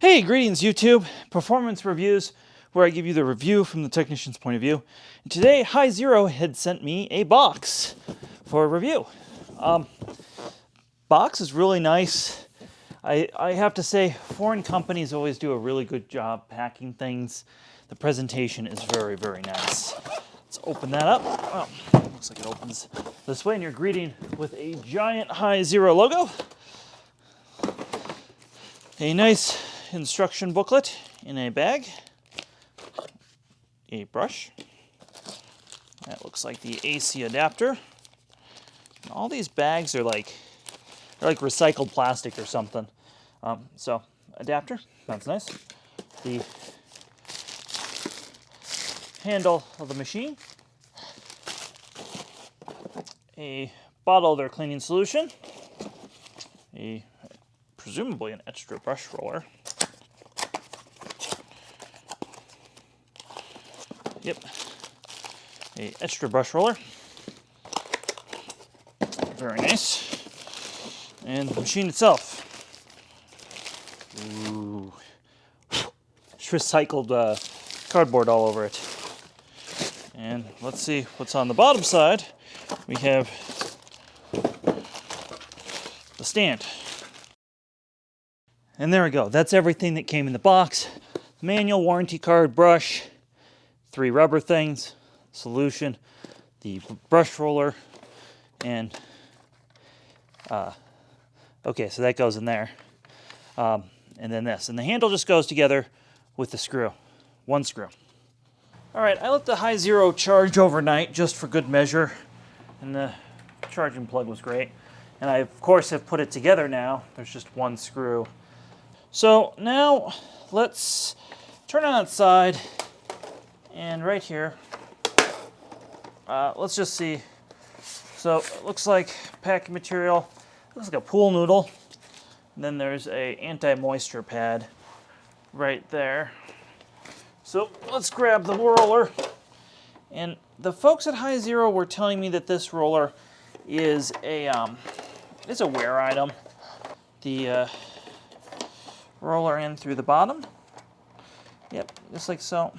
Hey, greetings YouTube, performance reviews, where I give you the review from the technician's point of view. And today, HIZERO had sent me a box for a review. Box is really nice. I have to say, foreign companies always do a really good job packing things. The presentation is very, very nice. Let's open that up. Oh, looks like it opens this way, and you're greeted with a giant HIZERO logo. A nice instruction booklet in a bag. A brush. That looks like the AC adapter. And all these bags are like recycled plastic or something. So adapter, that's nice. The handle of the machine. A bottle of their cleaning solution. Presumably an extra brush roller. Yep, a extra brush roller. Very nice. And the machine itself. Ooh. It's recycled cardboard all over it. And let's see what's on the bottom side. We have the stand. And there we go. That's everything that came in the box. Manual, warranty card, brush, 3 rubber things, solution, the brush roller, and okay, so that goes in there. And then this. And the handle just goes together with the screw. 1 screw. All right, I let the HIZERO charge overnight just for good measure. And the charging plug was great. And I, of course, have put it together now. There's just 1 screw. So now let's turn on its side. And right here, let's just see. So it looks like packing material. Looks like a pool noodle. And then there's a anti-moisture pad right there. So let's grab the roller. And the folks at HIZERO were telling me that this roller is a wear item. The roller in through the bottom. Yep, just like so.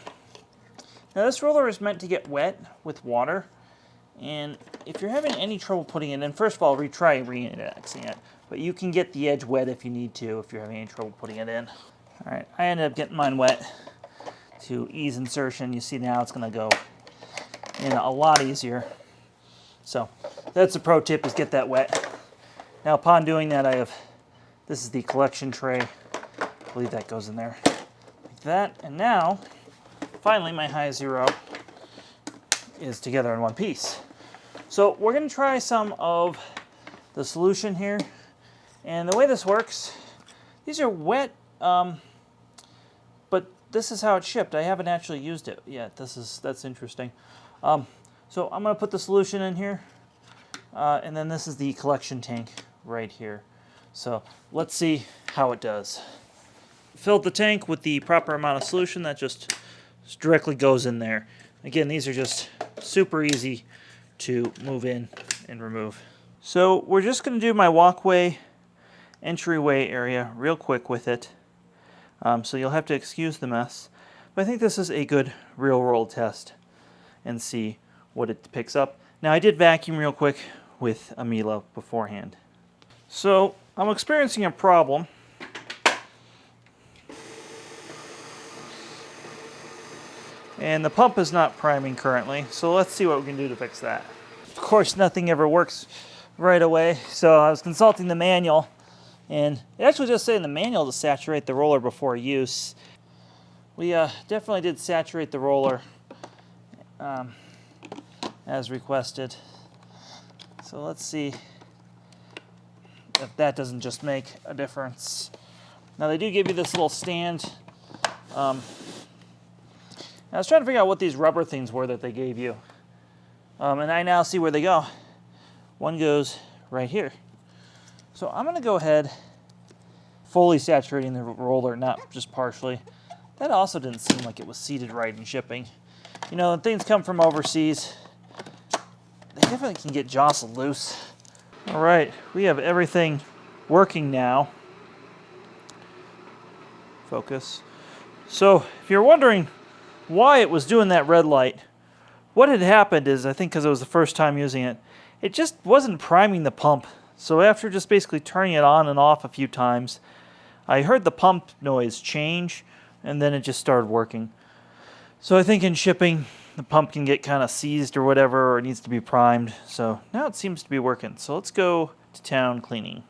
Now this roller is meant to get wet with water, and if you're having any trouble putting it in, first of all, try re-indexing it, but you can get the edge wet if you need to, if you're having any trouble putting it in. All right, I ended up getting mine wet to ease insertion. You see now it's gonna go in a lot easier. So that's a pro tip, is get that wet. Now upon doing that, this is the collection tray. I believe that goes in there like that, and now finally, my HIZERO is together in one piece. So we're going to try some of the solution here. And the way this works, these are wet, but this is how it's shipped. I haven't actually used it yet. That's interesting. So I'm going to put the solution in here, and then this is the collection tank right here. So let's see how it does. Filled the tank with the proper amount of solution that just directly goes in there. Again, these are just super easy to move in and remove. So we're just going to do my walkway entryway area real quick with it. So you'll have to excuse the mess. But I think this is a good real world test and see what it picks up. Now I did vacuum real quick with a Milo beforehand. So I'm experiencing a problem. And the pump is not priming currently, so let's see what we can do to fix that. Of course, nothing ever works right away, so I was consulting the manual, and it actually just said in the manual to saturate the roller before use. We definitely did saturate the roller as requested. So let's see if that doesn't just make a difference. Now they do give you this little stand. I was trying to figure out what these rubber things were that they gave you. And I now see where they go. One goes right here. So I'm going to go ahead, fully saturating the roller, not just partially. That also didn't seem like it was seated right in shipping. You know, when things come from overseas, they definitely can get jostled loose. All right, we have everything working now. Focus. So if you're wondering why it was doing that red light, what had happened is, I think because it was the first time using it, it just wasn't priming the pump. So after just basically turning it on and off a few times, I heard the pump noise change, and then it just started working. So I think in shipping, the pump can get kind of seized or whatever, or it needs to be primed. So now it seems to be working. So let's go to town cleaning.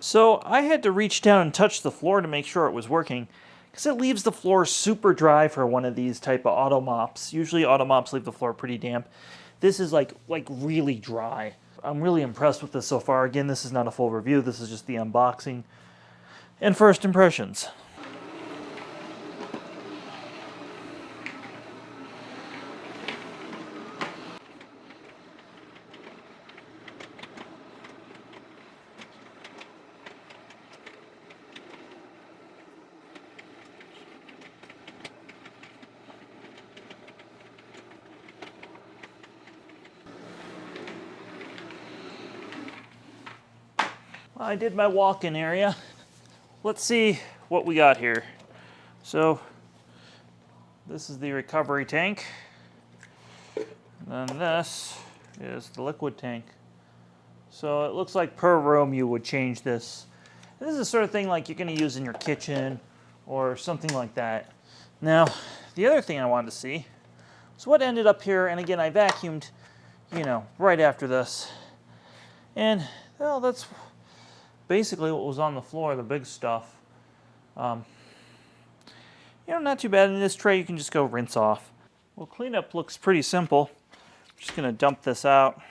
So I had to reach down and touch the floor to make sure it was working, because it leaves the floor super dry for one of these type of auto mops. Usually auto mops leave the floor pretty damp. This is like really dry. I'm really impressed with this so far. Again, this is not a full review. This is just the unboxing and first impressions. I did my walk-in area. Let's see what we got here. So this is the recovery tank. And then this is the liquid tank. So it looks like per room you would change this. This is the sort of thing like you're going to use in your kitchen or something like that. Now, the other thing I wanted to see is what ended up here. And again, I vacuumed, you know, right after this. And, well, that's basically what was on the floor, the big stuff. You know, not too bad. In this tray, you can just go rinse off. Well, cleanup looks pretty simple. I'm just going to dump this out,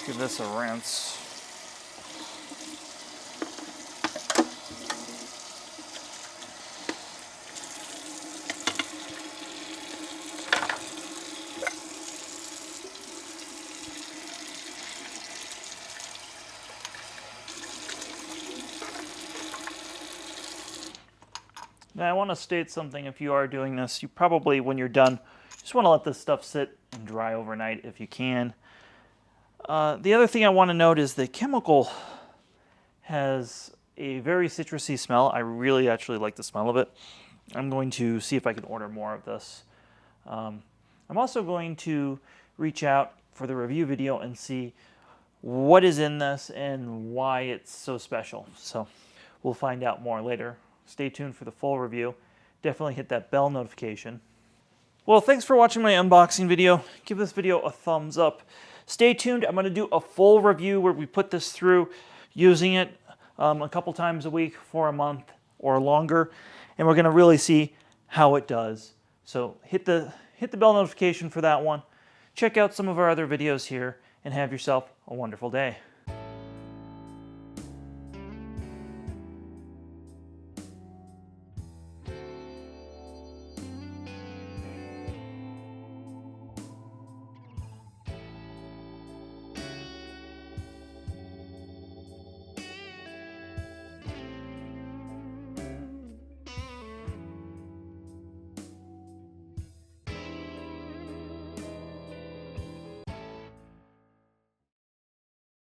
give this a rinse. Now I want to state something. If you are doing this, you probably, when you're done, just want to let this stuff sit and dry overnight if you can. The other thing I want to note is the chemical has a very citrusy smell. I really actually like the smell of it. I'm going to see if I can order more of this. I'm also going to reach out for the review video and see what is in this and why it's so special. So we'll find out more later. Stay tuned for the full review. Definitely hit that bell notification. Well, thanks for watching my unboxing video. Give this video a thumbs up. Stay tuned. I'm going to do a full review where we put this through using it a couple times a week for a month or longer. And we're going to really see how it does. So hit the bell notification for that one. Check out some of our other videos here and have yourself a wonderful day.